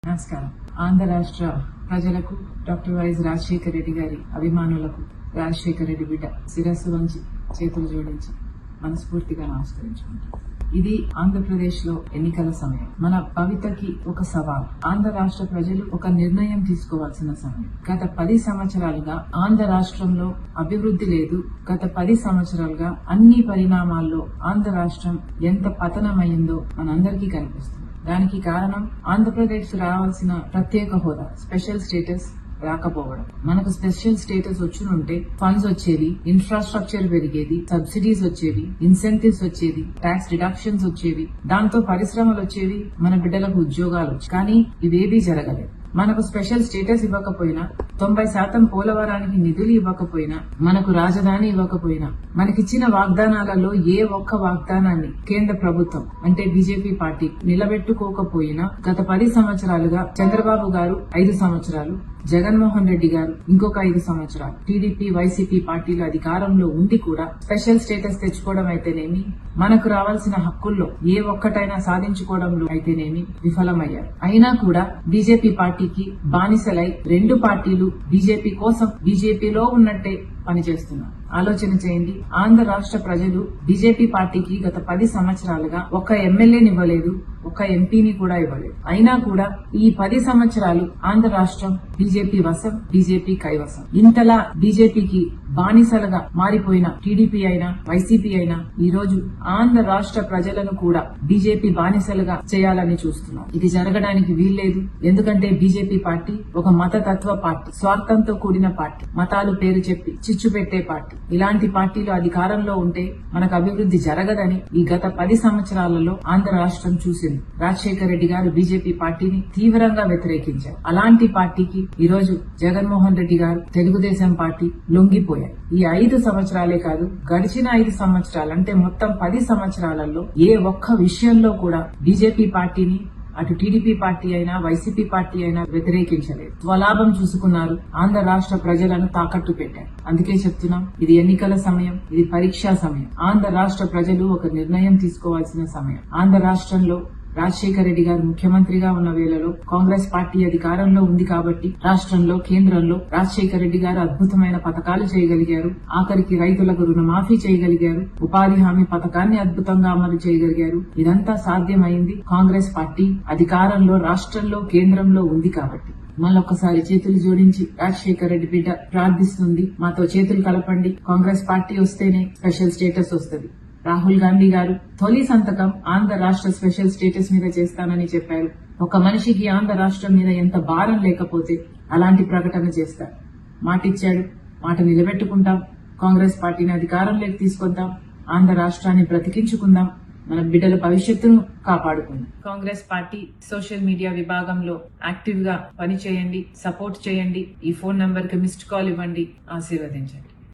నమస్కారం. ఆంధ్ర రాష్ట్ర ప్రజలకు, డాక్టర్ వైఎస్ రాజశేఖర రెడ్డి గారి అభిమానులకు, రాజశేఖర రెడ్డి బిడ్డ శిరస్సు వంచి చేతులు జోడించి మనస్ఫూర్తిగా నమస్కరించుకుంటాం. ఇది ఆంధ్రప్రదేశ్ లో ఎన్నికల సమయం. మన భవితకి ఒక సవాల్. ఆంధ్ర రాష్ట్ర ప్రజలు ఒక నిర్ణయం తీసుకోవాల్సిన సమయం. గత 10 సంవత్సరాలుగా ఆంధ్ర రాష్ట్రంలో అభివృద్ధి లేదు. గత 10 సంవత్సరాలుగా అన్ని పరిణామాల్లో ఆంధ్ర రాష్ట్రం ఎంత పతనమైందో మనందరికీ కనిపిస్తుంది. దానికి కారణం ఆంధ్రప్రదేశ్ రావాల్సిన ప్రత్యేక హోదా, స్పెషల్ స్టేటస్ రాకపోవడం. మనకు స్పెషల్ స్టేటస్ వచ్చునుంటే ఫండ్స్ వచ్చేవి, ఇన్ఫ్రాస్ట్రక్చర్ పెరిగేది, సబ్సిడీస్ వచ్చేవి, ఇన్సెంటివ్స్ వచ్చేది, ట్యాక్స్ రిడక్షన్స్ వచ్చేవి, దాంతో పరిశ్రమలు వచ్చేవి, మన బిడ్డలకు ఉద్యోగాలు వచ్చేవి. కానీ ఇవేవీ జరగలేదు. మనకు స్పెషల్ స్టేటస్ ఇవ్వకపోయినా, 90% పోలవరానికి నిధులు ఇవ్వకపోయినా, మనకు రాజధాని ఇవ్వకపోయినా, మనకిచ్చిన వాగ్దానాలలో ఏ ఒక్క వాగ్దానాన్ని కేంద్ర ప్రభుత్వం అంటే బీజేపీ పార్టీ నిలబెట్టుకోకపోయినా, గత 10 సంవత్సరాలుగా చంద్రబాబు గారు 5 సంవత్సరాలు, జగన్మోహన్ రెడ్డి గారు ఇంకొక 5 సంవత్సరాలు, టీడీపీ వైసీపీ పార్టీలు అధికారంలో ఉండి కూడా స్పెషల్ స్టేటస్ తెచ్చుకోవడం అయితేనేమి, మనకు రావాల్సిన హక్కుల్లో ఏ ఒక్కటైనా సాధించుకోవడంలో అయితేనేమి విఫలమయ్యారు. అయినా కూడా బీజేపీ పార్టీకి బానిసలై 2 పార్టీలు బీజేపీ కోసం బీజేపీలో ఉన్నట్టే పనిచేస్తున్నారు. ఆలోచన చేయండి. ఆంధ్ర రాష్ట్ర ప్రజలు బీజేపీ పార్టీకి గత 10 సంవత్సరాలుగా ఒక్క ఎమ్మెల్యేని ఇవ్వలేదు, ఒక్క ఎంపీని కూడా ఇవ్వలేదు. అయినా కూడా ఈ 10 సంవత్సరాలు ఆంధ్ర రాష్ట్రం బీజేపీ వశం, బీజేపీ కైవసం. ఇంతలా బీజేపీకి బానిసలుగా మారిపోయిన టీడీపీ అయినా, వైసీపీ అయినా ఈ రోజు ఆంధ్ర రాష్ట్ర ప్రజలను కూడా బీజేపీ బానిసలుగా చేయాలని చూస్తున్నారు. ఇది జరగడానికి వీల్లేదు. ఎందుకంటే బీజేపీ పార్టీ ఒక మతతత్వ పార్టీ, స్వార్థంతో కూడిన పార్టీ, మతాలు పేరు చెప్పి చిచ్చు పెట్టే పార్టీ. ఇలాంటి పార్టీలు అధికారంలో ఉంటే మనకు అభివృద్ధి జరగదని ఈ గత 10 సంవత్సరాలలో ఆంధ్ర రాష్ట్రం చూసింది. రాజశేఖర రెడ్డి గారు బీజేపీ పార్టీని తీవ్రంగా వ్యతిరేకించారు. అలాంటి పార్టీకి ఈ రోజు జగన్మోహన్ రెడ్డి గారు, తెలుగుదేశం పార్టీ లొంగిపోయారు. ఈ 5 సంవత్సరాలే కాదు, గడిచిన 5 సంవత్సరాలు అంటే మొత్తం 10 సంవత్సరాలలో ఏ ఒక్క విషయంలో కూడా బీజేపీ పార్టీని అటు టీడీపీ పార్టీ అయినా, వైసీపీ పార్టీ అయినా వ్యతిరేకించలేదు. స్వలాభం చూసుకున్నారు. ఆంధ్ర రాష్ట్ర ప్రజలను తాకట్టు పెట్టారు. అందుకే చెప్తున్నాం, ఇది ఎన్నికల సమయం, ఇది పరీక్షా సమయం. ఆంధ్ర రాష్ట్ర ప్రజలు ఒక నిర్ణయం తీసుకోవాల్సిన సమయం. ఆంధ్ర రాష్ట్రంలో రాజశేఖర రెడ్డి గారు ముఖ్యమంత్రిగా ఉన్న వేళలో కాంగ్రెస్ పార్టీ అధికారంలో ఉంది కాబట్టి రాష్ట్రంలో, కేంద్రంలో రాజశేఖర రెడ్డి గారు అద్భుతమైన పథకాలు చేయగలిగారు. ఆఖరికి రైతులకు రుణమాఫీ చేయగలిగారు. ఉపాధి హామీ పథకాన్ని అద్భుతంగా అమలు చేయగలిగారు. ఇదంతా సాధ్యమైంది కాంగ్రెస్ పార్టీ అధికారంలో, రాష్ట్రంలో, కేంద్రంలో ఉంది కాబట్టి. మళ్ళొక్కసారి చేతులు జోడించి రాజశేఖర రెడ్డి బిడ్డ ప్రార్థిస్తుంది, మాతో చేతులు కలపండి. కాంగ్రెస్ పార్టీ వస్తేనే స్పెషల్ స్టేటస్ వస్తుంది. రాహుల్ గాంధీ గారు తొలి సంతకం ఆంధ్ర రాష్ట్ర స్పెషల్ స్టేటస్ మీద చేస్తానని చెప్పారు. ఒక మనిషికి ఆంధ్ర రాష్ట్రం మీద ఎంత భారం లేకపోతే అలాంటి ప్రకటన చేస్తారు. మాటిచ్చాడు, మాట నిలబెట్టుకుంటాం. కాంగ్రెస్ పార్టీని అధికారంలోకి తీసుకొద్దాం. ఆంధ్ర రాష్ట్రాన్ని బ్రతికించుకుందాం. మన బిడ్డల భవిష్యత్తును కాపాడుకుందాం. కాంగ్రెస్ పార్టీ సోషల్ మీడియా విభాగంలో యాక్టివ్ గా పనిచేయండి, సపోర్ట్ చేయండి. ఈ ఫోన్ నంబర్ కి మిస్డ్ కాల్ ఇవ్వండి, ఆశీర్వదించండి.